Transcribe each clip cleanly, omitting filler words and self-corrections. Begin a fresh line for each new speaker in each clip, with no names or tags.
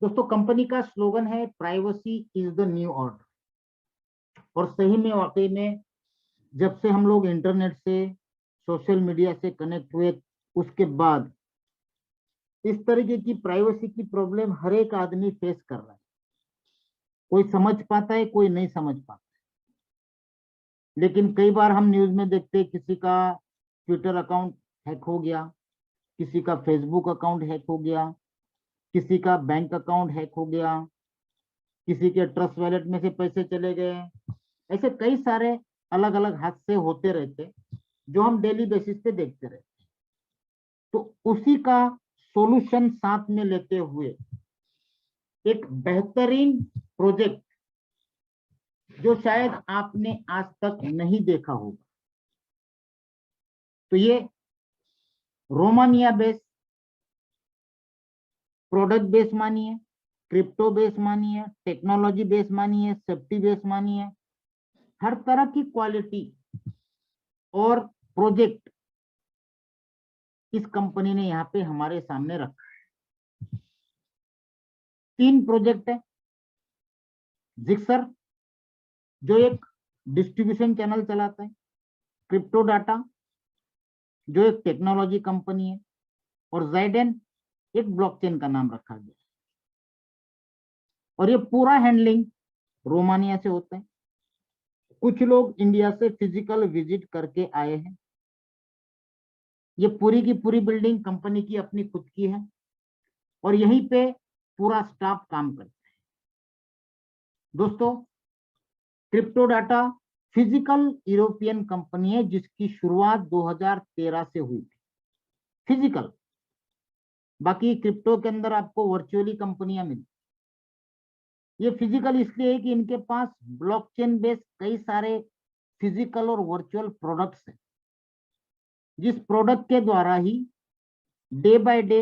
दोस्तों कंपनी का स्लोगन है privacy is the new order. और सही में वाकई में जब से हम लोग इंटरनेट से सोशल मीडिया से कनेक्ट हुए उसके बाद इस तरीके की प्राइवेसी की प्रॉब्लम हर एक आदमी फेस कर रहा है। कोई समझ पाता है, कोई नहीं समझ पाता। लेकिन कई बार हम न्यूज में देखते हैं किसी का ट्विटर अकाउंट हैक हो गया, किसी का फेसबुक अकाउंट हैक हो गया, किसी का बैंक अकाउंट हैक हो गया, किसी के ट्रस्ट वॉलेट में से पैसे चले गए। ऐसे कई सारे अलग अलग हादसे होते रहते जो हम डेली बेसिस पे देखते रहते। तो उसी का सॉल्यूशन साथ में लेते हुए एक बेहतरीन प्रोजेक्ट जो शायद आपने आज तक नहीं देखा होगा। तो ये रोमानिया बेस, प्रोडक्ट बेस मानिए, क्रिप्टो बेस मानिए, टेक्नोलॉजी बेस मानिए, सेफ्टी बेस मानिए, हर तरह की क्वालिटी और प्रोजेक्ट इस कंपनी ने यहाँ पे हमारे सामने रखा है। 3 प्रोजेक्ट है। जिक्सर जो एक डिस्ट्रीब्यूशन चैनल चलाता है, क्रिप्टो डाटा जो एक टेक्नोलॉजी कंपनी है, और जाइडेन एक ब्लॉकचेन का नाम रखा गया। और ये पूरा हैंडलिंग रोमानिया से होता है। कुछ लोग इंडिया से फिजिकल विजिट करके आए हैं। ये पूरी की पूरी बिल्डिंग कंपनी की अपनी खुद की है और यहीं पे पूरा स्टाफ काम करता है। दोस्तों crypto data physical European company है जिसकी शुरुआत 2013 से हुई थी, फिजिकल। बाकी क्रिप्टो के अंदर आपको वर्चुअली कंपनियां मिलती। ये फिजिकल इसलिए है कि इनके पास ब्लॉकचेन बेस्ड कई सारे फिजिकल और वर्चुअल प्रोडक्ट्स हैं, जिस प्रोडक्ट के द्वारा ही डे बाय डे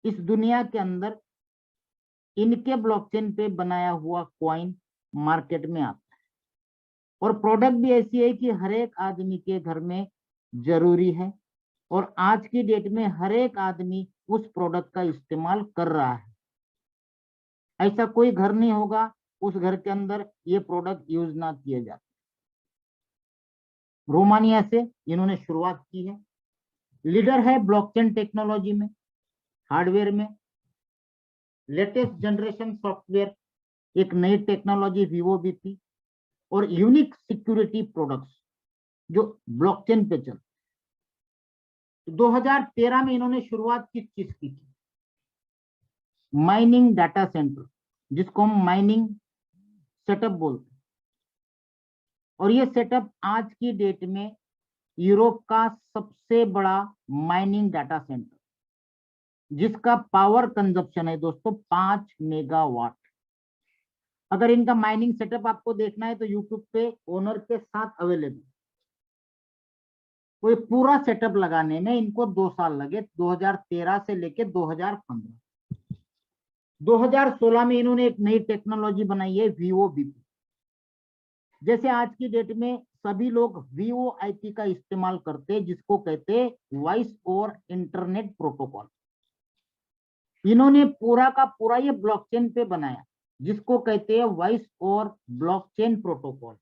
इस दुनिया के अंदर इनके ब्लॉकचेन पे बनाया हुआ कॉइन मार्केट में आता है। और प्रोडक्ट भी ऐसी है कि हर एक आदमी के घर में जरूरी है और आज की डेट में हर एक आदमी उस प्रोडक्ट का इस्तेमाल कर रहा है। ऐसा कोई घर नहीं होगा उस घर के अंदर ये प्रोडक्ट यूज ना किए जाते। रोमानिया से इन्होंने शुरुआत की है। लीडर है ब्लॉकचेन टेक्नोलॉजी में, हार्डवेयर में, लेटेस्ट जनरेशन सॉफ्टवेयर, एक नई टेक्नोलॉजी वीवो भी थी, और यूनिक सिक्योरिटी प्रोडक्ट्स जो ब्लॉकचेन पे चलते। 2013 में इन्होंने शुरुआत किस चीज की थी? माइनिंग डाटा सेंटर, जिसको हम माइनिंग सेटअप बोलते हैं। और ये सेटअप आज की डेट में यूरोप का सबसे बड़ा माइनिंग डाटा सेंटर, जिसका पावर कंजप्शन है दोस्तों 5 मेगावाट। अगर इनका माइनिंग सेटअप आपको देखना है तो यूट्यूब पे ओनर के साथ अवेलेबल। कोई पूरा सेटअप लगाने में इनको 2 साल लगे, 2013 से लेके 2015। 2016 में इन्होंने एक नई टेक्नोलॉजी बनाई है वीओ बीपी। जैसे आज की डेट में सभी लोग वीओआईपी का इस्तेमाल करते हैं, जिसको कहते हैं वॉइस ओवर इंटरनेट प्रोटोकॉल। इन्होंने पूरा का पूरा ये ब्लॉकचेन पे बनाया, जिसको कहते हैं वॉइस ओवर ब्लॉकचेन प्रोटोकॉल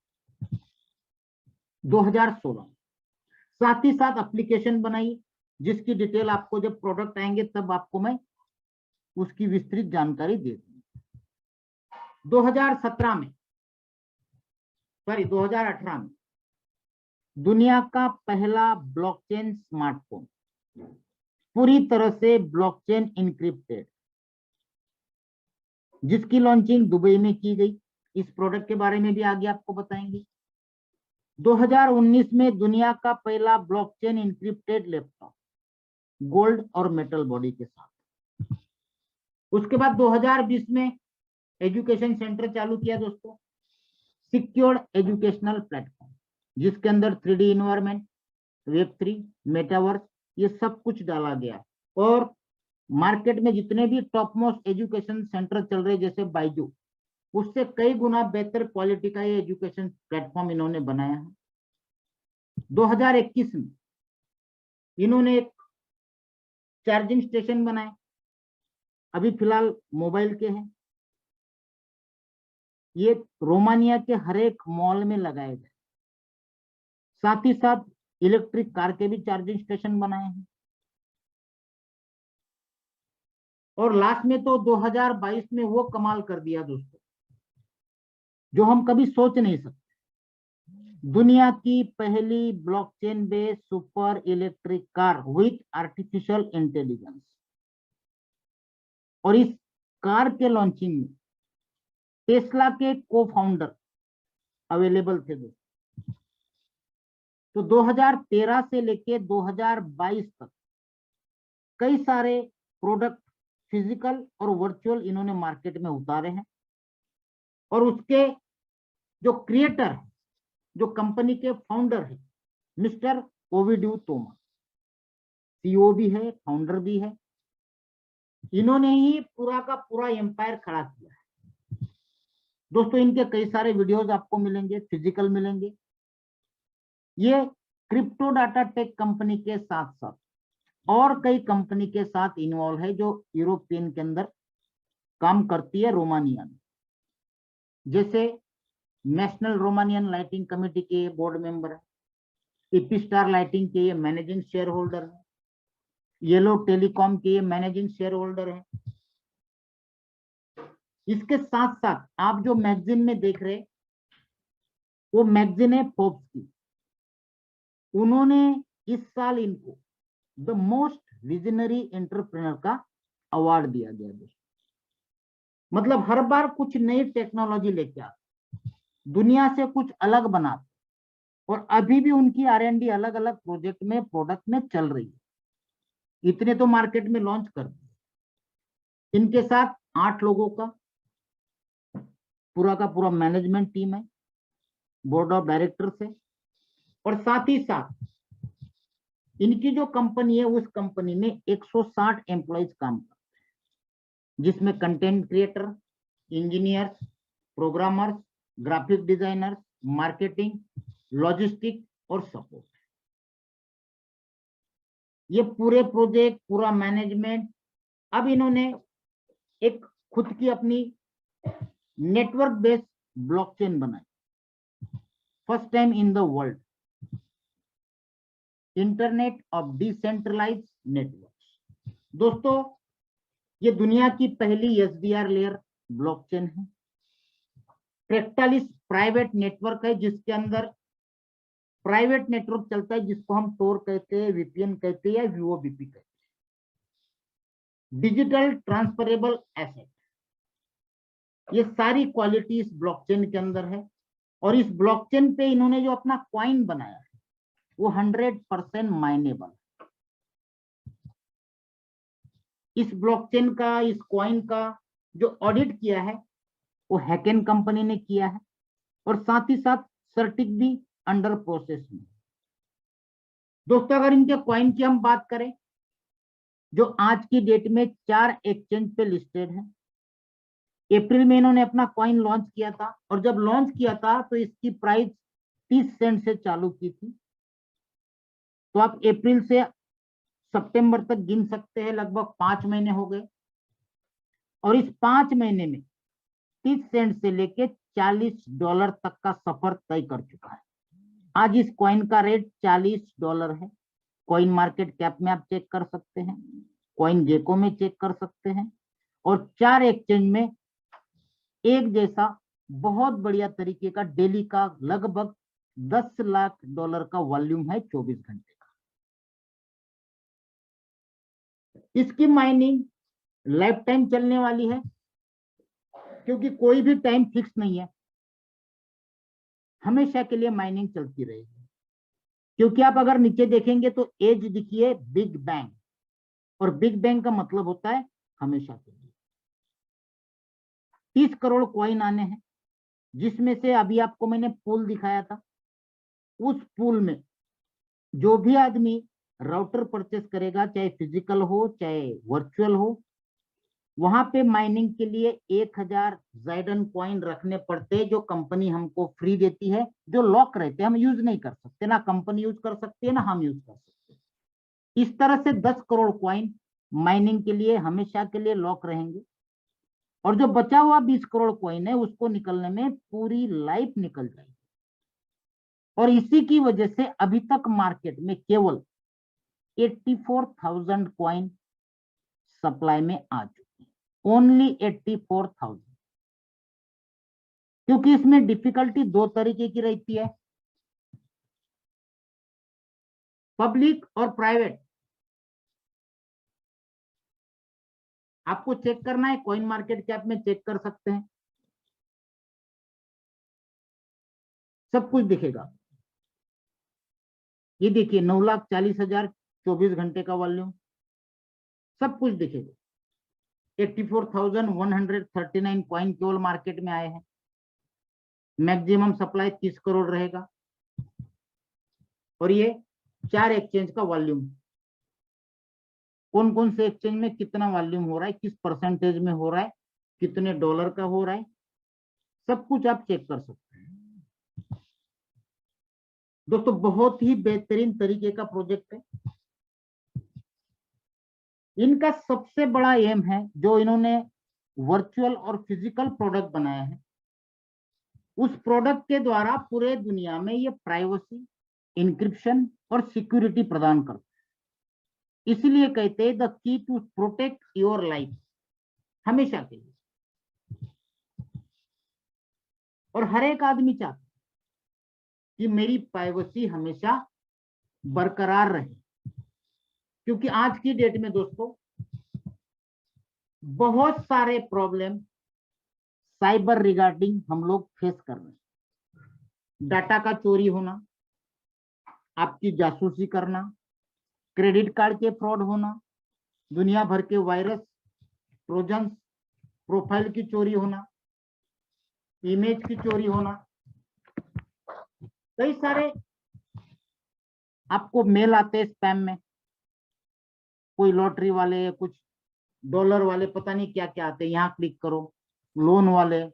2016। साथ ही साथ एप्लीकेशन बनाई, जिसकी डिटेल आपको जब प्रोडक्ट आएंगे तब आपको मैं उसकी विस्तृत जानकारी दे दूंगा। 2017 में, सॉरी 2018 में दुनिया का पहला ब्लॉकचेन स्मार्टफोन, पूरी तरह से ब्लॉकचेन इनक्रिप्टेड, जिसकी लॉन्चिंग दुबई में की गई। इस प्रोडक्ट के बारे में भी आगे आपको बताएंगे। 2019 में दुनिया का पहला ब्लॉकचेन इनक्रिप्टेड लैपटॉप, गोल्ड और मेटल बॉडी के साथ। उसके बाद 2020 में एजुकेशन सेंटर चालू किया दोस्तों, सिक्योर्ड एजुकेशनल प्लेटफॉर्म, जिसके अंदर 3D इन्वायरमेंट, Web3, मेटावर्स, ये सब कुछ डाला गया। और मार्केट में जितने भी टॉप मोस्ट एजुकेशन सेंटर चल रहे जैसे बायजू, उससे कई गुना बेहतर क्वालिटी का ये एजुकेशन प्लेटफॉर्म इन्होंने बनाया है। 2021 में इन्होंने एक चार्जिंग स्टेशन बनाए, अभी फिलहाल मोबाइल के हैं, ये रोमानिया के हर एक मॉल में लगाए गए। साथ ही साथ इलेक्ट्रिक कार के भी चार्जिंग स्टेशन बनाए हैं। और लास्ट में तो 2022 में वो कमाल कर दिया दोस्तों, जो हम कभी सोच नहीं सकते। दुनिया की पहली blockchain based super electric car with artificial intelligence. और इस कार के लॉन्चिंग में टेस्ला के को फाउंडर अवेलेबल थे दोस्तों। तो 2013 से लेके 2022 तक कई सारे प्रोडक्ट फिजिकल और वर्चुअल इन्होंने मार्केट में उतारे हैं। और उसके जो क्रिएटर, जो कंपनी के फाउंडर है, मिस्टर ओविड्यू तोमा, सीईओ भी है, फाउंडर भी है। इन्होंने ही पूरा का पूरा एम्पायर खड़ा किया है दोस्तों। इनके कई सारे वीडियोस आपको मिलेंगे, फिजिकल मिलेंगे। ये क्रिप्टो डाटा टेक कंपनी के साथ साथ और कई कंपनी के साथ इन्वॉल्व है, जो यूरोपियन के अंदर काम करती है रोमानिया में। जैसे नेशनल रोमानियन लाइटिंग कमेटी के बोर्ड मेंबर है, इपिस्टार लाइटिंग के ये मैनेजिंग शेयर होल्डर है, येलो टेलीकॉम के ये मैनेजिंग शेयर होल्डर है। इसके साथ साथ आप जो मैगजीन में देख रहे, वो मैगजीन है फोर्ब्स की। उन्होंने इस साल इनको द मोस्ट विजनरी एंटरप्रेन्योर का अवार्ड दिया गया दोस्तों। मतलब हर बार कुछ नई टेक्नोलॉजी लेके आते, दुनिया से कुछ अलग बनाते, और अभी भी उनकी R&D अलग अलग प्रोजेक्ट में, प्रोडक्ट में चल रही है। इतने तो मार्केट में लॉन्च कर दिए। इनके साथ 8 लोगों का पूरा मैनेजमेंट टीम है, बोर्ड ऑफ डायरेक्टर्स है। और साथ ही साथ इनकी जो कंपनी है, उस कंपनी में 160 एम्प्लॉइज काम करते हैं, जिसमें content creator, engineers, programmers, graphic designers, marketing, logistic और सपोर्ट। ये पूरे प्रोजेक्ट, पूरा मैनेजमेंट। अब इन्होंने एक खुद की अपनी नेटवर्क बेस्ड ब्लॉकचेन बनाई, first time in the world, internet of decentralized networks. दोस्तों, ये दुनिया की पहली SDR लेयर ब्लॉकचेन है। फ्रैक्टालिस प्राइवेट नेटवर्क है, जिसके अंदर प्राइवेट नेटवर्क चलता है, जिसको हम टोर कहते हैं, VPN कहते हैं या VOVP कहते हैं। डिजिटल ट्रांसफरेबल एसेट, ये सारी क्वालिटी इस ब्लॉकचेन के अंदर है। और इस ब्लॉकचेन पे इन्होंने जो अपना कॉइन बनाया है, वो 100% माइनेबल। इस ब्लॉकचेन का, इस कॉइन का जो ऑडिट किया है, वो हैकेन कंपनी ने किया है। और साथ ही साथ सर्टिक भी अंडर प्रोसेस में। दोस्तों, अगर इनके कॉइन की हम बात करें, जो आज की डेट में 4 एक्सचेंज पे लिस्टेड है। अप्रैल में इन्होंने अपना कॉइन लॉन्च किया था, और जब लॉन्च किया था तो इसकी प्राइस 30 सेंट से चालू की थी। तो आप अप्रैल से सितंबर तक गिन सकते हैं, लगभग 5 महीने हो गए। और इस 5 महीने में 30 सेंट से लेके $40 तक का सफर तय कर चुका है। आज इस कॉइन का रेट $40 है। कॉइन मार्केट कैप में आप चेक कर सकते हैं, कॉइन गेको में चेक कर सकते हैं। और 4 एक्सचेंज में एक जैसा बहुत बढ़िया तरीके का डेली का लगभग $10 लाख का वॉल्यूम है 24 घंटे का। इसकी माइनिंग लाइफ टाइम चलने वाली है, क्योंकि कोई भी टाइम फिक्स नहीं है, हमेशा के लिए माइनिंग चलती रहेगी। क्योंकि आप अगर नीचे देखेंगे तो एज दिखिए बिग बैंग, और बिग बैंग का मतलब होता है हमेशा के लिए। 30 करोड़ कॉइन आने हैं, जिसमें से अभी आपको मैंने पूल दिखाया था। उस पूल में जो भी आदमी राउटर परचेस करेगा, चाहे फिजिकल हो चाहे वर्चुअल हो, वहां पे माइनिंग के लिए 1000 ज़ाइडन कॉइन रखने पड़ते हैं, जो कंपनी हमको फ्री देती है, जो लॉक रहते हैं, हम यूज नहीं कर सकते, ना कंपनी यूज कर सकती है, ना हम यूज कर सकते। इस तरह से 10 करोड़ कॉइन माइनिंग के लिए हमेशा के लिए लॉक रहेंगे, और जो बचा हुआ 20 करोड़ कॉइन है उसको निकलने में पूरी लाइफ निकल जाएगी। और इसी की वजह से अभी तक मार्केट में केवल 84,000 कॉइन सप्लाई में आ चुकी है, ओनली 84,000। क्योंकि इसमें डिफिकल्टी दो तरीके की रहती है, पब्लिक और प्राइवेट। आपको चेक करना है, कॉइन मार्केट कैप में चेक कर सकते हैं, सब कुछ दिखेगा। ये देखिए 9,40,000 24 घंटे का वॉल्यूम, सब कुछ दिखेगा। 84,139 कॉइन केवल मार्केट में आए हैं। मैक्सिमम सप्लाई 30 करोड़ रहेगा, और ये 4 एक्सचेंज का वॉल्यूम, कौन कौन से एक्सचेंज में कितना वॉल्यूम हो रहा है, किस परसेंटेज में हो रहा है, कितने डॉलर का हो रहा है, सब कुछ आप चेक कर सकते हैं। दोस्तों बहुत ही बेहतरीन तरीके का प्रोजेक्ट है। इनका सबसे बड़ा एम है, जो इन्होंने वर्चुअल और फिजिकल प्रोडक्ट बनाया है, उस प्रोडक्ट के द्वारा पूरे दुनिया में ये प्राइवेसी, इंक्रिप्शन और सिक्योरिटी प्रदान करते हैं। इसलिए कहते हैं the key to protect your life, हमेशा के लिए। और हर एक आदमी चाहता है कि मेरी प्राइवेसी हमेशा बरकरार रहे, क्योंकि आज की डेट में दोस्तों बहुत सारे प्रॉब्लम साइबर रिगार्डिंग हम लोग फेस कर रहे हैं। डाटा का चोरी होना, आपकी जासूसी करना, क्रेडिट कार्ड के फ्रॉड होना, दुनिया भर के वायरस, ट्रोजन, प्रोफाइल की चोरी होना, इमेज की चोरी होना, कई सारे आपको मेल आते हैं स्पैम में, कोई लॉटरी वाले, कुछ डॉलर वाले, पता नहीं क्या क्या आते हैं, यहाँ क्लिक करो, लोन वाले,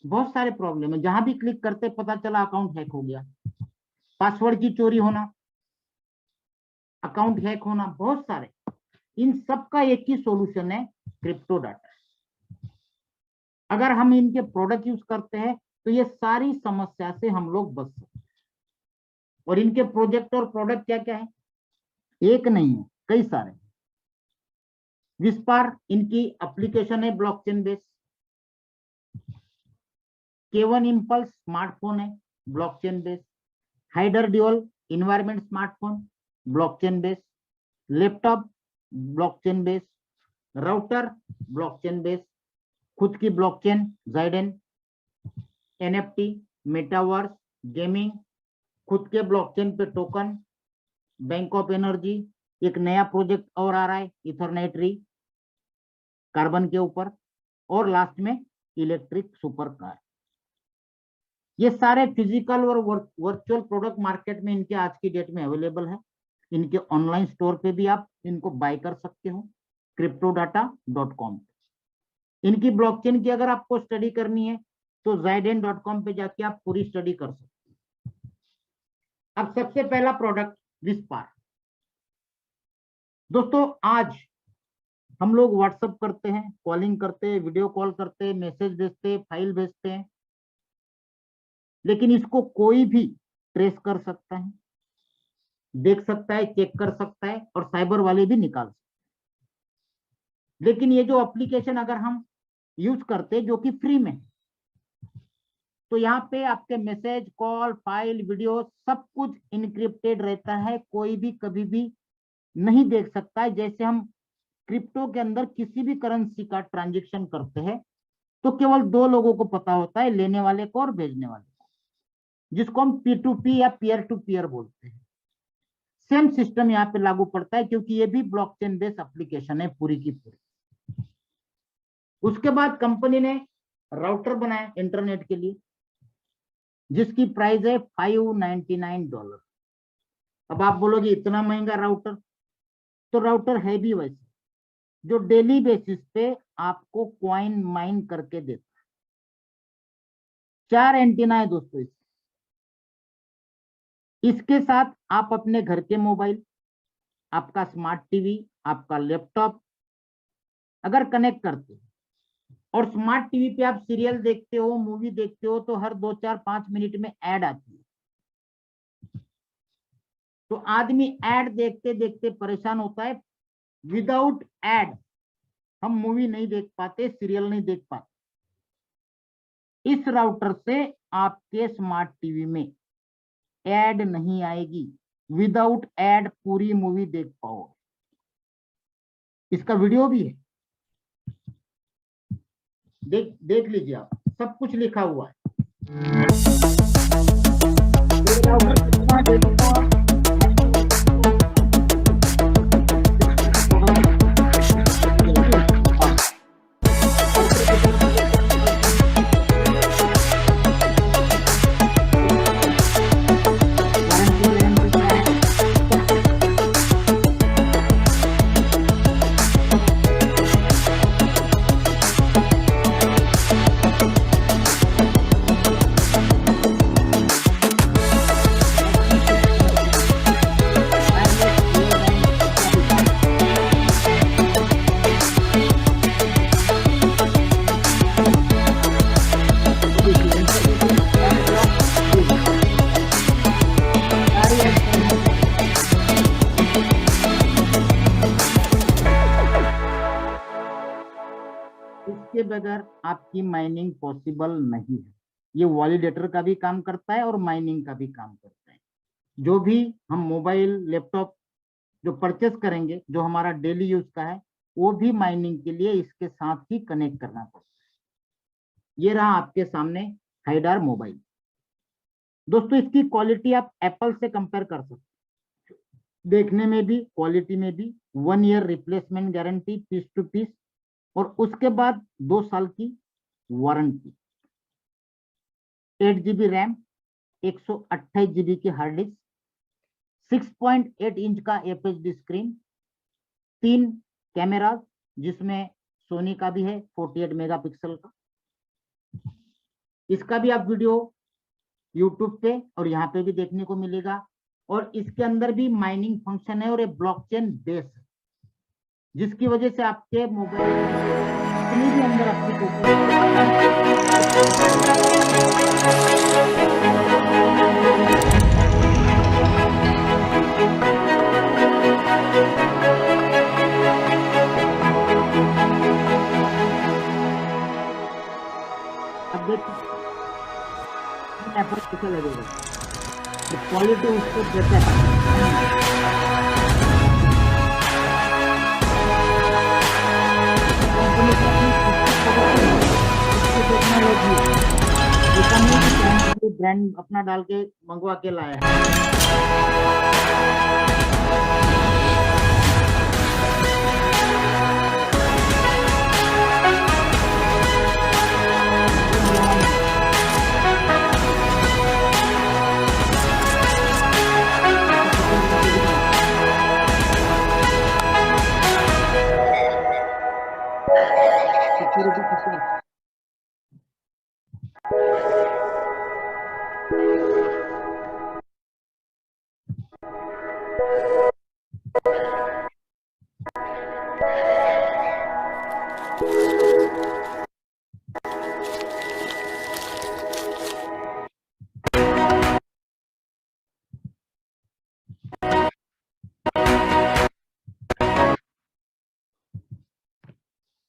बहुत सारे प्रॉब्लम है। जहां भी क्लिक करते पता चला अकाउंट हैक हो गया, पासवर्ड की चोरी होना, अकाउंट हैक होना, बहुत सारे। इन सब का एक ही सॉल्यूशन है, क्रिप्टो डाटा। अगर हम इनके प्रोडक्ट यूज करते हैं तो ये सारी समस्या से हम लोग बच सकते हैं। और इनके प्रोजेक्ट और प्रोडक्ट क्या क्या है, एक नहीं है, कई सारे। विस्पार इनकी एप्लीकेशन है blockchain based. K1 impulse smartphone है ब्लॉकचेन बेस्ड। हाइडर dual environment smartphone blockchain based. Laptop blockchain based. Router blockchain based. खुद की ब्लॉकचेन जाइडेन। NFT, मेटावर्स, गेमिंग, खुद के ब्लॉकचेन पे टोकन, बैंक ऑफ एनर्जी, एक नया प्रोजेक्ट और आ रहा है इथरनेट री, कार्बन के ऊपर, और लास्ट में इलेक्ट्रिक सुपर कार। ये सारे फिजिकल और वर्चुअल प्रोडक्ट मार्केट में इनके आज की डेट में अवेलेबल है। इनके ऑनलाइन स्टोर पे भी आप इनको बाय कर सकते हो, cryptodata.com। इनकी ब्लॉकचेन की अगर आपको स्टडी करनी है तो Zyden.com पे जाके आप पूरी स्टडी कर सकते हैं। अब सबसे पहला प्रोडक्ट विस्पार। दोस्तों आज हम लोग व्हाट्सएप करते हैं, कॉलिंग करते हैं, वीडियो कॉल करते हैं, मैसेज भेजते हैं, फाइल भेजते हैं, लेकिन इसको कोई भी ट्रेस कर सकता है, देख सकता है, चेक कर सकता है, और साइबर वाले भी निकाल सकते हैं। लेकिन ये जो एप्लीकेशन अगर हम यूज करते हैं जो कि फ्री में, तो यहाँ पे आपके मैसेज, कॉल, फाइल, वीडियो सब कुछ इनक्रिप्टेड रहता है, कोई भी कभी भी नहीं देख सकता है। जैसे हम क्रिप्टो के अंदर किसी भी करेंसी का ट्रांजेक्शन करते हैं तो केवल दो लोगों को पता होता है, लेने वाले को और भेजने वाले को, जिसको हम P2P या पीयर टू पीयर बोलते हैं। सेम सिस्टम यहाँ पे लागू पड़ता है, क्योंकि ये भी ब्लॉकचेन बेस्ड एप्लीकेशन है पूरी की पूरी। उसके बाद कंपनी ने राउटर बनाया इंटरनेट के लिए, जिसकी प्राइस है $599। अब आप बोलोगे इतना महंगा राउटर, तो राउटर है भी वैसे, जो डेली बेसिस पे आपको कॉइन माइन करके देता है। 4 एंटीना है दोस्तों इसके साथ आप अपने घर के मोबाइल, आपका स्मार्ट टीवी, आपका लैपटॉप अगर कनेक्ट करते हो और स्मार्ट टीवी पे आप सीरियल देखते हो, मूवी देखते हो, तो हर 2-4-5 मिनट में ऐड आती है, तो आदमी ऐड देखते देखते परेशान होता है। विदाउट ऐड हम मूवी नहीं देख पाते, सीरियल नहीं देख पाते। इस राउटर से आपके स्मार्ट टीवी में ऐड नहीं आएगी, विदाउट ऐड पूरी मूवी देख पाओगे। इसका वीडियो भी है, देख लीजिए आप, सब कुछ लिखा हुआ है। इसके बगैर आपकी माइनिंग पॉसिबल नहीं है। ये वैलिडेटर का भी काम करता है और माइनिंग का भी काम करता है। जो भी हम मोबाइल लैपटॉप जो परचेस करेंगे, जो हमारा डेली यूज का है, वो भी माइनिंग के लिए इसके साथ ही कनेक्ट करना पड़ता है। ये रहा आपके सामने हाइडार मोबाइल। दोस्तों, इसकी क्वालिटी आप एप्पल से कंपेयर कर सकते हैं, देखने में भी, क्वालिटी में भी। 1 year replacement guarantee piece to piece, और उसके बाद 2 साल की वारंटी। 8 GB रैम, 128 GB की हार्ड डिस्क, 6.8 इंच का एफएचडी स्क्रीन, 3 कैमरा जिसमें सोनी का भी है 48 मेगापिक्सल का। इसका भी आप वीडियो यूट्यूब पे और यहाँ पे भी देखने को मिलेगा। और इसके अंदर भी माइनिंग फंक्शन है और ये ब्लॉकचेन बेस है, जिसकी वजह से आपके मोबाइल भी अंदर अब देखिए कैसे लगेगा, तो क्वालिटी उसको देता है। ब्रांड अपना डाल के मंगवा के लाया है।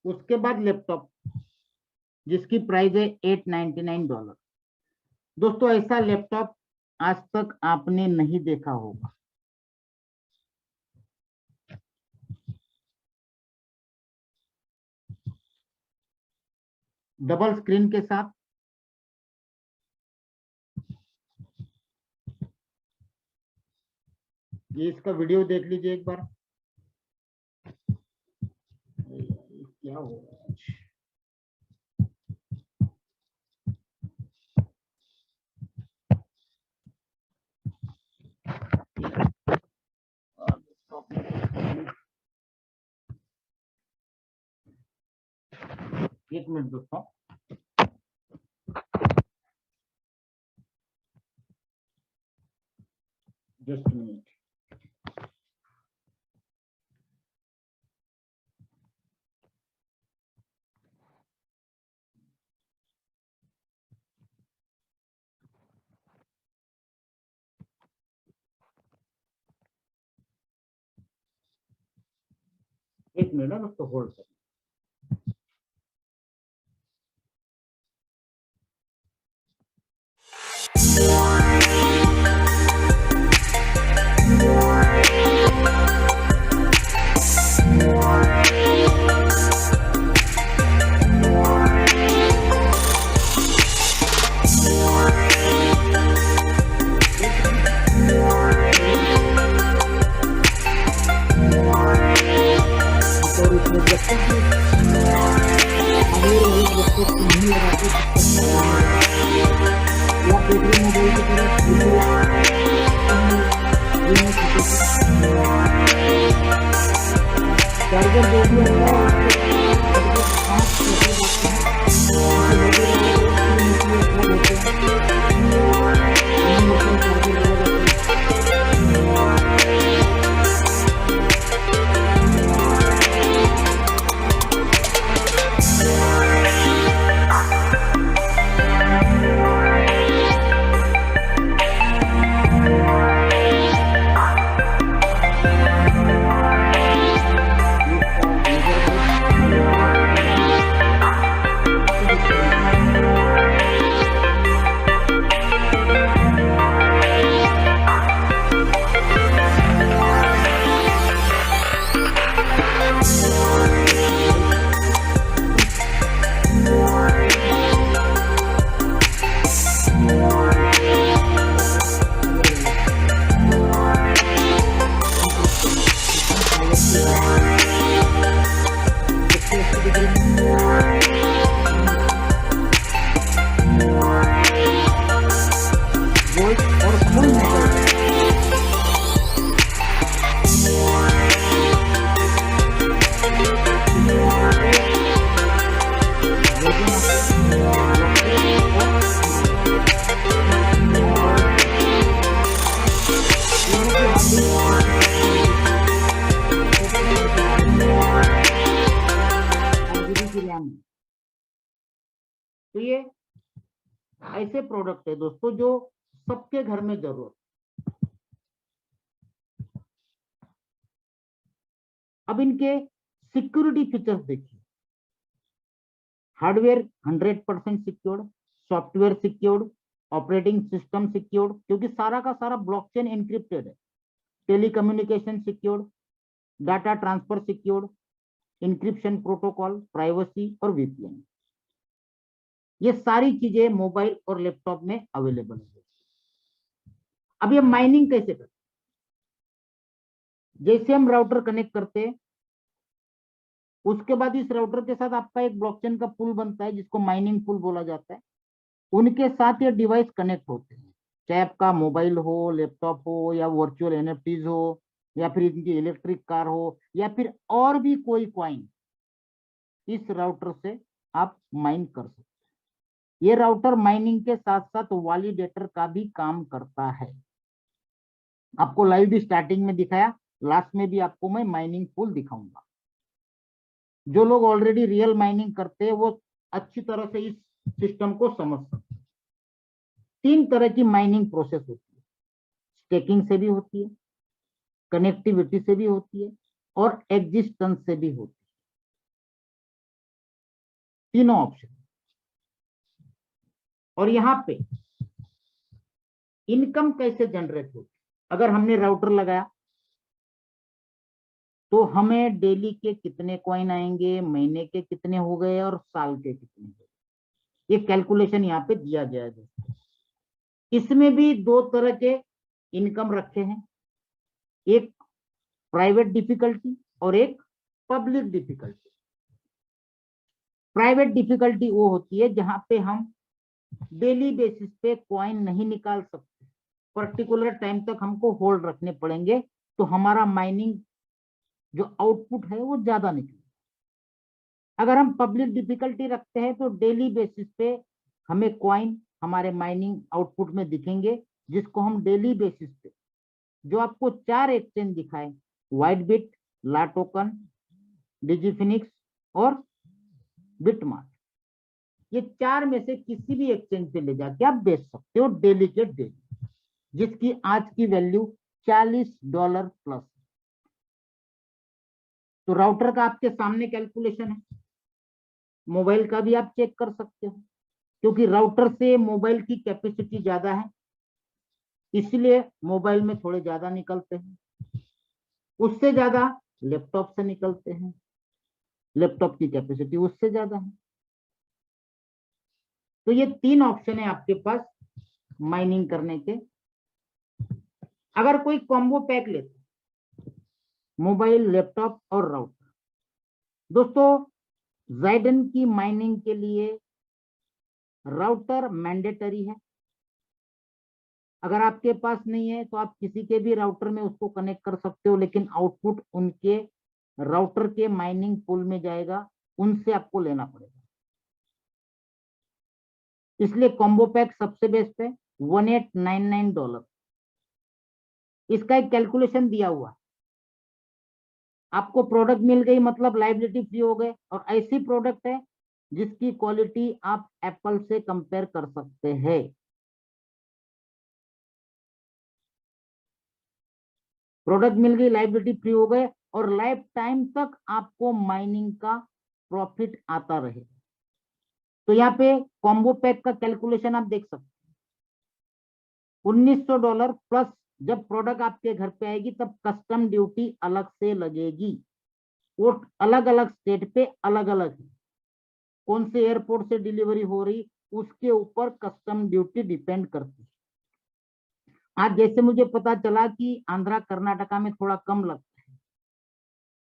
उसके बाद लैपटॉप जिसकी प्राइस है $899। दोस्तों, ऐसा लैपटॉप आज तक आपने नहीं देखा होगा। डबल स्क्रीन के साथ, ये इसका वीडियो देख लीजिए एक बार। क्या हो रहा है? एक मिनट दोस्तों, जस्ट मिनट। एक मिनट है, उसको होल्ड कर। चार्जर जो भी तो ये ऐसे प्रोडक्ट है दोस्तों जो सबके घर में जरूरत। अब इनके सिक्योरिटी फीचर्स देखिए। Hardware 100% secured, software secured, operating system secured, क्योंकि सारा का सारा ब्लॉकचेन एन्क्रिप्टेड है। Telecommunication secured, data transfer secured, encryption protocol, privacy और वीपीएन, ये सारी चीजें मोबाइल और लैपटॉप में अवेलेबल है। अब ये माइनिंग कैसे करते, जैसे हम राउटर कनेक्ट करते हैं उसके बाद इस राउटर के साथ आपका एक ब्लॉकचेन का पुल बनता है जिसको माइनिंग पुल बोला जाता है। उनके साथ ये डिवाइस कनेक्ट होते हैं, चाहे आपका मोबाइल हो, लैपटॉप हो, या वर्चुअल एनएफटीज हो, या फिर इनकी इलेक्ट्रिक कार हो, या फिर और भी कोई कॉइन, इस राउटर से आप माइन कर सकते हैं। ये राउटर माइनिंग के साथ साथ वैलिडेटर का भी काम करता है। आपको लाइव भी स्टार्टिंग में दिखाया, लास्ट में भी आपको मैं माइनिंग पुल दिखाऊंगा। जो लोग ऑलरेडी रियल माइनिंग करते हैं वो अच्छी तरह से इस सिस्टम को समझ सकते हैं। 3 तरह की माइनिंग प्रोसेस होती है, स्टेकिंग से भी होती है, कनेक्टिविटी से भी होती है, और एग्जिस्टेंस से भी होती है। तीनों ऑप्शन। और यहाँ पे इनकम कैसे जनरेट होती, अगर हमने राउटर लगाया तो हमें डेली के कितने कॉइन आएंगे, महीने के कितने हो गए और साल के कितने हो गए, ये कैलकुलेशन यहाँ पे दिया गया है दोस्तों। इसमें भी 2 तरह के इनकम रखे हैं, एक प्राइवेट डिफिकल्टी और एक पब्लिक डिफिकल्टी। प्राइवेट डिफिकल्टी वो होती है जहां पे हम डेली बेसिस पे कॉइन नहीं निकाल सकते, पर्टिकुलर टाइम तक हमको होल्ड रखने पड़ेंगे, तो हमारा माइनिंग जो आउटपुट है वो ज्यादा निकले। अगर हम पब्लिक डिफिकल्टी रखते हैं तो डेली बेसिस पे हमें कॉइन हमारे माइनिंग आउटपुट में दिखेंगे, जिसको हम डेली बेसिस पे जो आपको 4 एक्सचेंज दिखाए, वाइटबिट, ला टोकन, डिजिफिनिक्स और बिटमार्ट, ये 4 में से किसी भी एक्सचेंज पे ले जाके आप बेच सकते हो डेली के डेली, जिसकी आज की वैल्यू $40 प्लस। तो राउटर का आपके सामने कैलकुलेशन है, मोबाइल का भी आप चेक कर सकते हो, क्योंकि राउटर से मोबाइल की कैपेसिटी ज्यादा है, इसलिए मोबाइल में थोड़े ज्यादा निकलते हैं, उससे ज्यादा लैपटॉप से निकलते हैं, लैपटॉप की कैपेसिटी उससे ज्यादा है। तो ये 3 ऑप्शन है आपके पास माइनिंग करने के। अगर कोई कॉम्बो पैक लेते, मोबाइल, लैपटॉप और राउटर, दोस्तों ज़ाइडन की माइनिंग के लिए राउटर मैंडेटरी है। अगर आपके पास नहीं है तो आप किसी के भी राउटर में उसको कनेक्ट कर सकते हो, लेकिन आउटपुट उनके राउटर के माइनिंग पूल में जाएगा, उनसे आपको लेना पड़ेगा। इसलिए कॉम्बो पैक सबसे बेस्ट है, $1899। इसका एक कैलकुलेशन दिया हुआ है, आपको प्रोडक्ट मिल गई मतलब लाइबिलिटी फ्री हो गए, और ऐसी प्रोडक्ट है जिसकी क्वालिटी आप एप्पल से कंपेयर कर सकते हैं। प्रोडक्ट मिल गई, लाइबिलिटी फ्री हो गए, और लाइफ टाइम तक आपको माइनिंग का प्रॉफिट आता रहे। तो यहाँ पे कॉम्बो पैक का कैलकुलेशन आप देख सकते हैं, $1900 प्लस जब प्रोडक्ट आपके घर पे आएगी तब कस्टम ड्यूटी अलग से लगेगी। वो अलग अलग स्टेट पे अलग अलग है, कौन से एयरपोर्ट से डिलीवरी हो रही उसके ऊपर कस्टम ड्यूटी डिपेंड करती है। आज जैसे मुझे पता चला कि आंध्रा कर्नाटका में थोड़ा कम लगता है,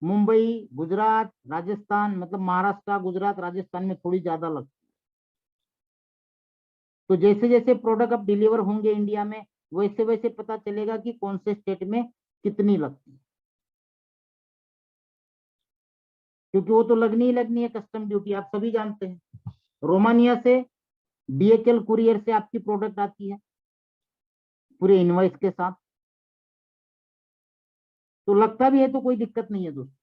मुंबई, गुजरात, राजस्थान, मतलब महाराष्ट्र, गुजरात, राजस्थान में थोड़ी ज्यादा लगती है। तो जैसे जैसे प्रोडक्ट अब डिलीवर होंगे इंडिया में, वैसे वैसे पता चलेगा कि कौन से स्टेट में कितनी लगती है, क्योंकि वो तो लगनी ही लगनी है कस्टम ड्यूटी, आप सभी जानते हैं। रोमानिया से डीएचएल कुरियर से आपकी प्रोडक्ट आती है पूरे इनवॉइस के साथ, तो लगता भी है तो कोई दिक्कत नहीं है दोस्तों।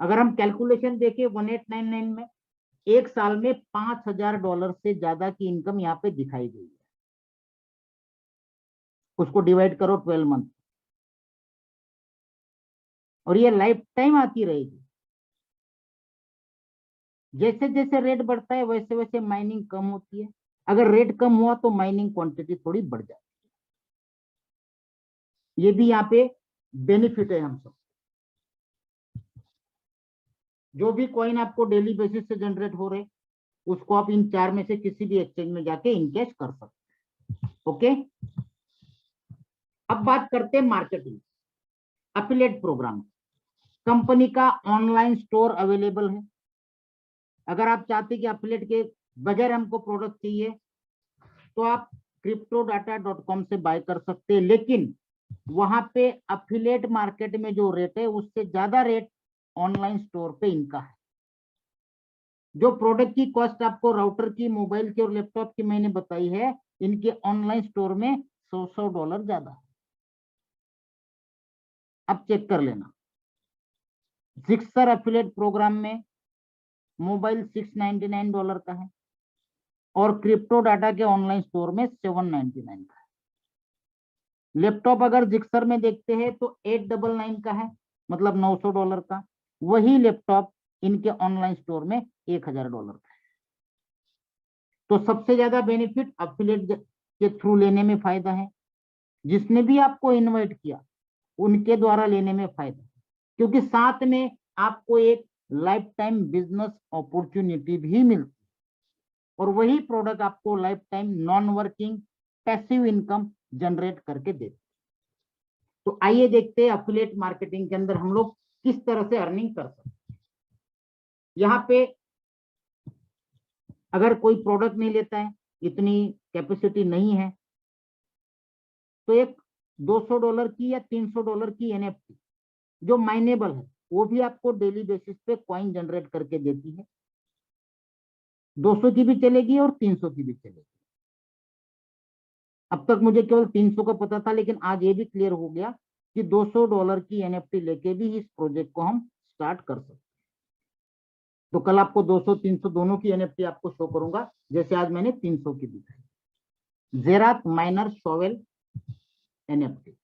अगर हम कैलकुलेशन देखें 1899 में, एक साल में $5000 से ज्यादा की इनकम यहाँ पे दिखाई गई है। उसको डिवाइड करो 12 मंथ, और ये लाइफ टाइम आती रहेगी। जैसे जैसे रेट बढ़ता है वैसे वैसे माइनिंग कम होती है, अगर रेट कम हुआ तो माइनिंग क्वांटिटी थोड़ी बढ़ जाती है। ये भी यहाँ पे बेनिफिट है हम सब। जो भी कॉइन आपको डेली बेसिस से जनरेट हो रहे, उसको आप इन 4 में से किसी भी एक्सचेंज में जाके इनकैश कर सकते हैं। ओके, अब बात करते हैं मार्केटिंग, एफिलिएट प्रोग्राम। कंपनी का ऑनलाइन स्टोर अवेलेबल है। अगर आप चाहते हैं कि एफिलिएट के बगैर हमको प्रोडक्ट चाहिए तो आप cryptodata.com से बाय कर सकते हैं, लेकिन वहां पे एफिलिएट मार्केट में जो रेट है उससे ज्यादा रेट ऑनलाइन स्टोर पे इनका है। जो प्रोडक्ट की कॉस्ट आपको राउटर की, मोबाइल की और लैपटॉप की मैंने बताई है, इनके ऑनलाइन स्टोर में $100 ज्यादा है। अब चेक कर लेना, जिक्सर एफिलिएट प्रोग्राम में मोबाइल $699 का है, और क्रिप्टो डाटा के ऑनलाइन स्टोर में $799 का है। लैपटॉप अगर जिक्सर में देखते हैं तो $899 का है, मतलब $900 का। वही लैपटॉप इनके ऑनलाइन स्टोर में $1000 का है। तो सबसे ज्यादा बेनिफिट एफिलिएट के थ्रू लेने में फायदा है। जिसने भी आपको इनवाइट किया उनके द्वारा लेने में फायदा है, क्योंकि साथ में आपको एक लाइफ टाइम बिजनेस अपॉर्चुनिटी भी मिलती है, और वही प्रोडक्ट आपको life time non working passive income generate करके देते। तो आइए देखते हैं एफिलिएट मार्केटिंग के अंदर हम लोग किस तरह से अर्निंग कर सकते हैं। यहाँ पे अगर कोई प्रोडक्ट नहीं लेता है, इतनी कैपेसिटी नहीं है, तो एक $200 की या $300 की एनएफटी जो माइनेबल है, वो भी आपको डेली बेसिस पे कॉइन जनरेट करके देती है। 200 की भी चलेगी और 300 की भी चलेगी। अब तक मुझे केवल 300 का पता था, लेकिन आज ये भी क्लियर हो गया कि $200 की एनएफटी लेके भी इस प्रोजेक्ट को हम स्टार्ट कर सकते हैं। तो कल आपको 200 300 दोनों की एनएफटी आपको शो करूंगा, जैसे आज मैंने 300 की दिखाई। जेरात माइनर शॉवेल एनएफटी,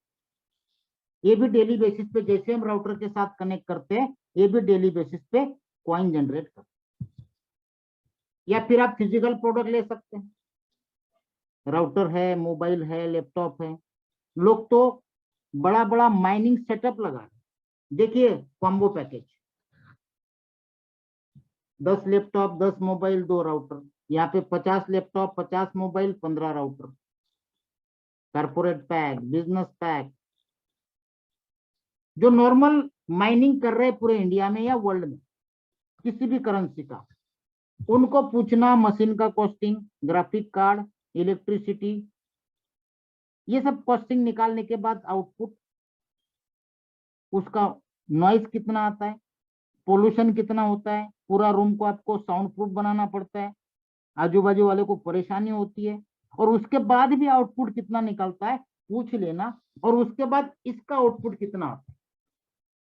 ये भी डेली बेसिस पे जैसे हम राउटर के साथ कनेक्ट करते हैं ये भी डेली बेसिस पे कॉइन जनरेट करते हैं। या फिर आप फिजिकल प्रोडक्ट ले सकते हैं, राउटर है, मोबाइल है, लैपटॉप है। लोग तो बड़ा बड़ा माइनिंग सेटअप लगा रहे हैं। देखिए combo package, 10 laptop, 10 mobile, 2 router. यहाँ पे 50 laptop, 50 mobile, 15 router. Corporate pack, business pack. जो नॉर्मल माइनिंग कर रहे हैं पूरे इंडिया में या वर्ल्ड में किसी भी करेंसी का, उनको पूछना मशीन का कॉस्टिंग, ग्राफिक कार्ड, इलेक्ट्रिसिटी, ये सब कॉस्टिंग निकालने के बाद आउटपुट, उसका नॉइज कितना आता है, पोल्यूशन कितना होता है, पूरा रूम को आपको साउंड प्रूफ बनाना पड़ता है, आजू बाजू वाले को परेशानी होती है, और उसके बाद भी आउटपुट कितना निकलता है पूछ लेना। और उसके बाद इसका आउटपुट कितना आता है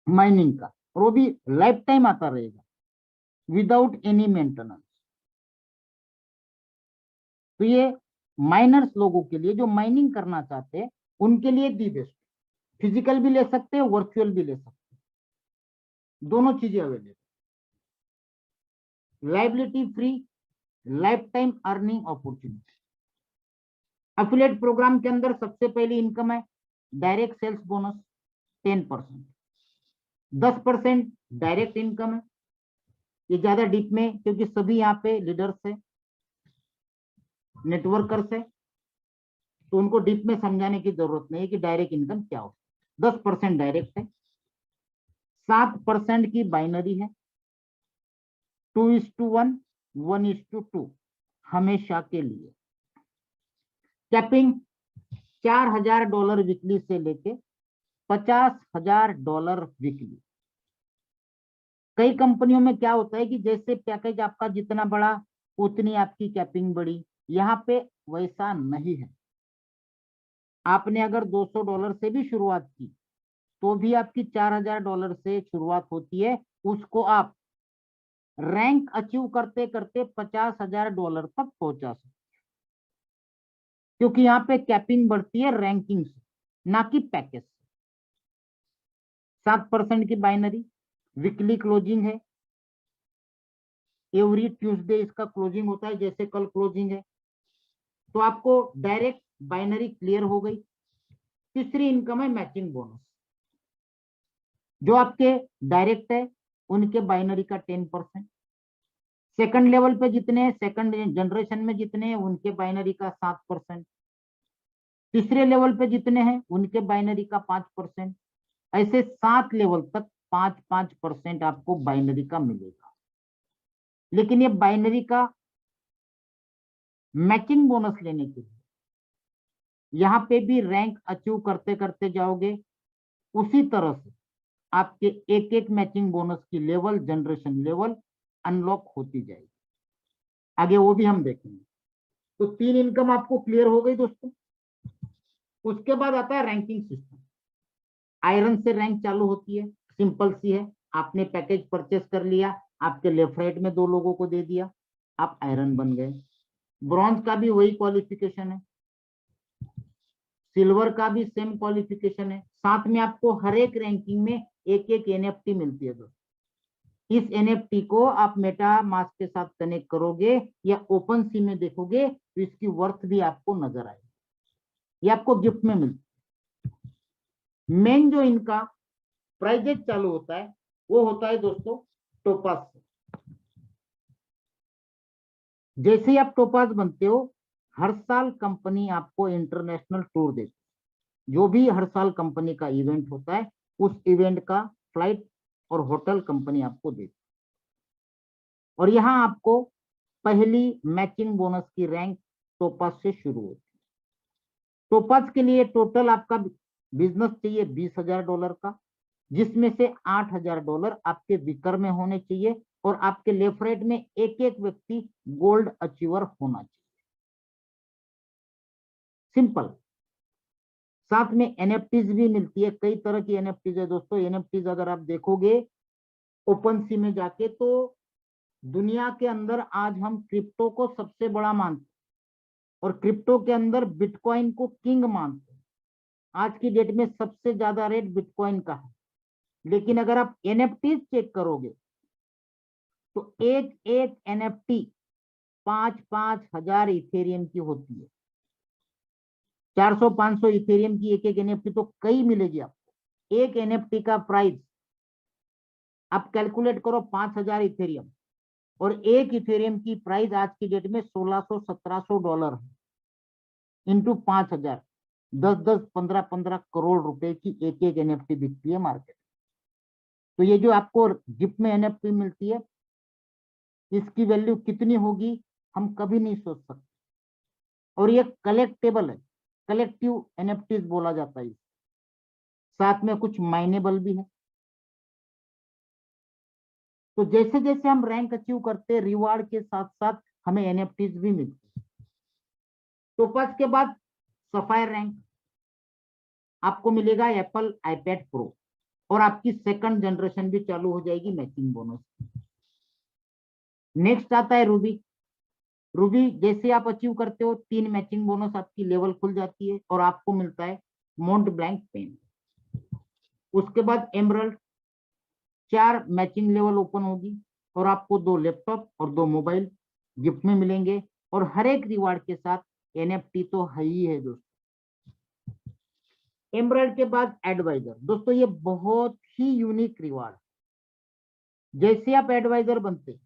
माइनिंग का, और वो भी लाइफ टाइम आता रहेगा विदाउट एनी मेंटेनेंस। तो ये माइनर्स लोगों के लिए जो माइनिंग करना चाहते हैं उनके लिए दी बेस्ट। फिजिकल भी ले सकते हैं, वर्चुअल भी ले सकते हैं, दोनों चीजें available. Liability free, life time earning opportunity. Affiliate program के अंदर सबसे पहली इनकम है direct sales bonus 10%, 10% direct income है। ये ज्यादा डीप में, क्योंकि सभी यहाँ पे लीडर्स है, नेटवर्कर्स है, तो उनको डीप में समझाने की जरूरत नहीं है कि डायरेक्ट इनकम क्या हो। 10% डायरेक्ट है, 7% की बाइनरी है, 2:1, 1:2 हमेशा के लिए। कैपिंग $4,000 वीकली से लेके $50,000 वीकली। कई कंपनियों में क्या होता है कि जैसे पैकेज आपका जितना बड़ा उतनी आपकी कैपिंग बड़ी, यहाँ पे वैसा नहीं है। आपने अगर $200 से भी शुरुआत की तो भी आपकी $4,000 से शुरुआत होती है। उसको आप रैंक अचीव करते करते $50,000 तक पहुंचा सकते, क्योंकि यहाँ पे कैपिंग बढ़ती है रैंकिंग से, ना कि पैकेज से। 7% की बाइनरी, वीकली क्लोजिंग है, एवरी ट्यूसडे इसका क्लोजिंग होता है, जैसे कल क्लोजिंग है। तो आपको डायरेक्ट बाइनरी क्लियर हो गई। तीसरी इनकम है मैचिंग बोनस। जो आपके डायरेक्ट है उनके बाइनरी का 10%, सेकंड लेवल पे जितने, सेकंड जनरेशन में जितने हैं उनके बाइनरी का 7%, तीसरे लेवल पे जितने हैं उनके बाइनरी का 5%। ऐसे 7 लेवल तक 5-5% आपको बाइनरी का मिलेगा। लेकिन ये बाइनरी का मैचिंग बोनस लेने के लिए यहाँ पे भी रैंक अचीव करते करते जाओगे, उसी तरह से आपके एक एक मैचिंग बोनस की लेवल, जनरेशन लेवल अनलॉक होती जाएगी। आगे वो भी हम देखेंगे। तो 3 इनकम आपको क्लियर हो गई दोस्तों। उसके बाद आता है रैंकिंग सिस्टम। आयरन से रैंक चालू होती है, सिंपल सी है। आपने पैकेज परचेस कर लिया, आपके लेफ्ट राइट में 2 लोगों को दे दिया, आप आयरन बन गए। ब्रॉन्ज का भी वही क्वालिफिकेशन है, सिल्वर का भी सेम क्वालिफिकेशन है। साथ में आपको हर एक रैंकिंग में एक एक एनएफटी मिलती है दोस्तों। इस एनएफटी को आप मेटा मास्क के साथ कनेक्ट करोगे या ओपन सी में देखोगे तो इसकी वर्थ भी आपको नजर आएगी। ये आपको गिफ्ट में मिलती है। मेन जो इनका प्राइजेस चालू होता है वो होता है दोस्तों टोपास से। जैसे ही आप टोपास बनते हो, हर साल कंपनी आपको इंटरनेशनल टूर देती है। जो भी हर साल कंपनी का इवेंट होता है, उस इवेंट का फ्लाइट और होटल कंपनी आपको देती है। और यहाँ आपको पहली मैचिंग बोनस की रैंक टोपास से शुरू होती है। टोपास के लिए टोटल आपका बिजनेस चाहिए $20,000 का, जिसमें से $8,000 आपके विकर में होने चाहिए, और आपके लेफ्ट राइट में एक एक व्यक्ति गोल्ड अचीवर होना चाहिए। सिंपल। साथ में एनएफटीज भी मिलती है, कई तरह की एनएफटीज है दोस्तों। एनएफटीज अगर आप देखोगे ओपन सी में जाके, तो दुनिया के अंदर आज हम क्रिप्टो को सबसे बड़ा मानते हैं, और क्रिप्टो के अंदर बिटकॉइन को किंग मानते हैं। आज की डेट में सबसे ज्यादा रेट बिटकॉइन का है। लेकिन अगर आप एनएफटी चेक करोगे तो एक एक एनएफटी 5-5 हजार इथेरियम की होती है। 400-500 इथेरियम की एक एक एनएफटी तो कई मिलेगी आपको। एक एनएफटी का प्राइस आप कैलकुलेट करो 5,000 इथेरियम, और एक इथेरियम की प्राइस आज की डेट में $1,600-1,700 है। इंटू 5,000, 10-10, 15-15 करोड़ रुपए की एक एक एनएफटी बिकती है मार्केट। तो ये जो आपको जिप में एनएफटी मिलती है, इसकी वैल्यू कितनी होगी हम कभी नहीं सोच सकते। और ये कलेक्टेबल है, कलेक्टिव एनएफटीज बोला जाता है। साथ में कुछ माइनेबल भी है। तो जैसे जैसे हम रैंक अचीव करते हैं, रिवार्ड के साथ साथ हमें एनएफटीज भी मिलती है। तो फर्स्ट के बाद सफायर रैंक आपको मिलेगा एप्पल आईपैड प्रो, और आपकी सेकंड जनरेशन भी चालू हो जाएगी मैचिंग बोनस। नेक्स्ट आता है रूबी। रूबी जैसे आप अचीव करते हो 3 मैचिंग बोनस, आपकी लेवल खुल जाती है और आपको मिलता है मोंट ब्लैंक पेन। उसके बाद एमरल्ड, 4 मैचिंग लेवल ओपन होगी और आपको 2 लैपटॉप और 2 मोबाइल गिफ्ट में मिलेंगे, और हर एक रिवार्ड के साथ एनएफटी तो है ही है दोस्तों। एमरल्ड के बाद एडवाइजर, दोस्तों ये बहुत ही यूनिक रिवार्ड। जैसे आप एडवाइजर बनते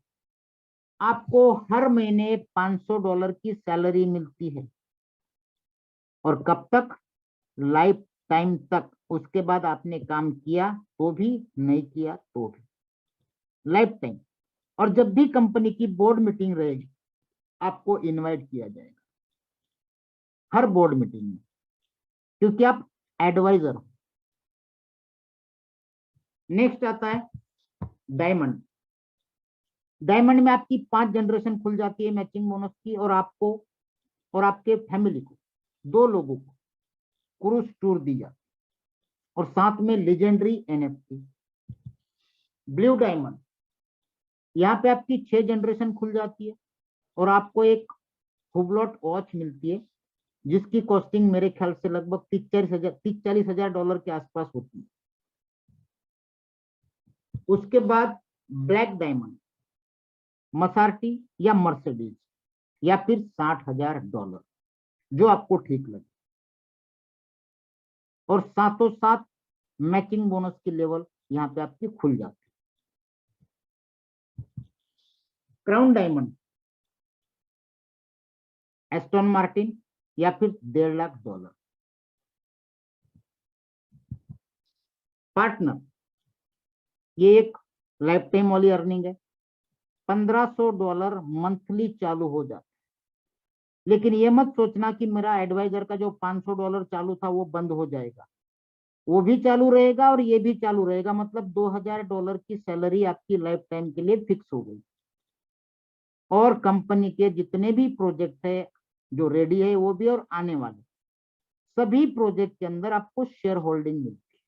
आपको हर महीने $500 की सैलरी मिलती है, और कब तक? लाइफ टाइम तक। उसके बाद आपने काम किया तो भी, नहीं किया तो भी, लाइफ टाइम। और जब भी कंपनी की बोर्ड मीटिंग रहेगी आपको इनवाइट किया जाएगा हर बोर्ड मीटिंग में, क्योंकि आप एडवाइजर हो। नेक्स्ट आता है डायमंड। डायमंड में आपकी 5 जनरेशन खुल जाती है मैचिंग बोनस की, और आपको और आपके फैमिली को, 2 लोगों को क्रूज टूर दी जाती है, और साथ में लेजेंडरी एनएफटी। ब्लू डायमंड, यहाँ पे आपकी 6 जनरेशन खुल जाती है, और आपको एक हुबलॉट वॉच मिलती है जिसकी कॉस्टिंग मेरे ख्याल से लगभग 30-40 हजार डॉलर के आसपास होती है। उसके बाद ब्लैक डायमंड, मसार्टी या मर्सिडीज, या फिर $60,000, जो आपको ठीक लगे। और साथों साथ मैचिंग बोनस की लेवल यहाँ पे आपकी खुल जाती है। क्राउन डायमंड, एस्टन मार्टिन, या फिर $1.5 लाख। पार्टनर, ये एक लाइफ टाइम वाली अर्निंग है। $1,500 मंथली चालू हो जाता है। लेकिन ये मत सोचना कि मेरा एडवाइजर का जो $500 चालू था वो बंद हो जाएगा। वो भी चालू रहेगा और ये भी चालू रहेगा, मतलब $2,000 की सैलरी आपकी लाइफ टाइम के लिए फिक्स हो गई। और कंपनी के जितने भी प्रोजेक्ट है जो रेडी है वो भी, और आने वाले सभी प्रोजेक्ट के अंदर आपको शेयर होल्डिंग मिलती है।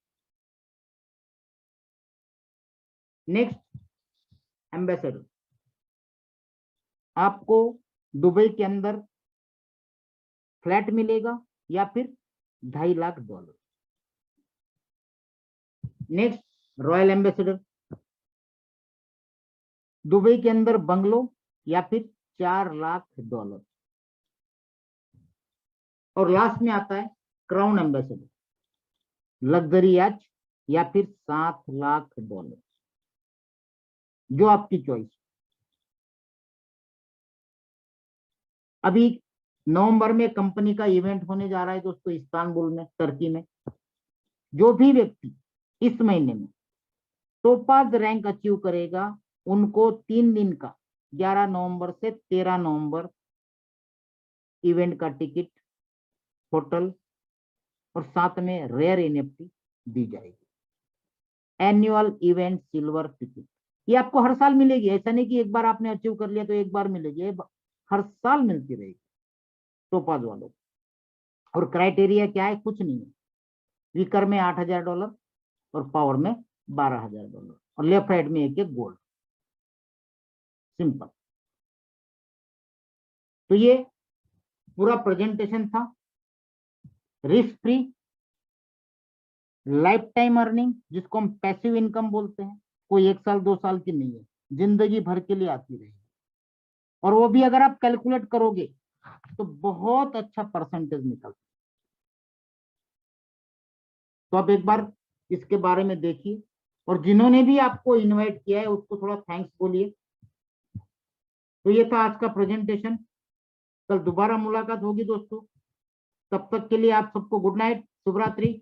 नेक्स्ट एम्बेसडर, आपको दुबई के अंदर फ्लैट मिलेगा या फिर $2.5 lakh. Next royal ambassador, Dubai के अंदर बंगलो या फिर $4 लाख। और लास्ट में आता है क्राउन एम्बेसडर, लग्जरी याच या फिर $7 लाख, जो आपकी चॉइस। अभी नवंबर में कंपनी का इवेंट होने जा रहा है दोस्तों, इस्तांबुल में, तुर्की में। जो भी व्यक्ति इस महीने में टोपाज रैंक अचीव करेगा उनको 3 दिन का 11 नवंबर से 13 नवंबर इवेंट का टिकट, होटल और साथ में रेयर एनएफटी दी जाएगी। एनुअल इवेंट सिल्वर टिकट, ये आपको हर साल मिलेगी। ऐसा नहीं कि एक बार आपने अचीव कर लिया तो एक बार मिलेगी, हर साल मिलती रहेगी टोपाज वालों को। और क्राइटेरिया क्या है? कुछ नहीं है। वीकर में $8,000 और पावर में $12,000, और लेफ्ट राइट में एक एक गोल्ड। सिंपल। तो ये पूरा प्रेजेंटेशन था, risk free life time earning, जिसको हम पैसिव इनकम बोलते हैं, कोई 1 साल 2 साल की नहीं है, जिंदगी भर के लिए आती रहेगी। और वो भी अगर आप कैलकुलेट करोगे तो बहुत अच्छा परसेंटेज निकलता। तो आप एक बार इसके बारे में देखिए, और जिन्होंने भी आपको इनवाइट किया है उसको थोड़ा थैंक्स बोलिए। तो ये था आज का प्रेजेंटेशन। कल दोबारा मुलाकात होगी दोस्तों, तब तक के लिए आप सबको गुड नाइट, शुभ रात्रि।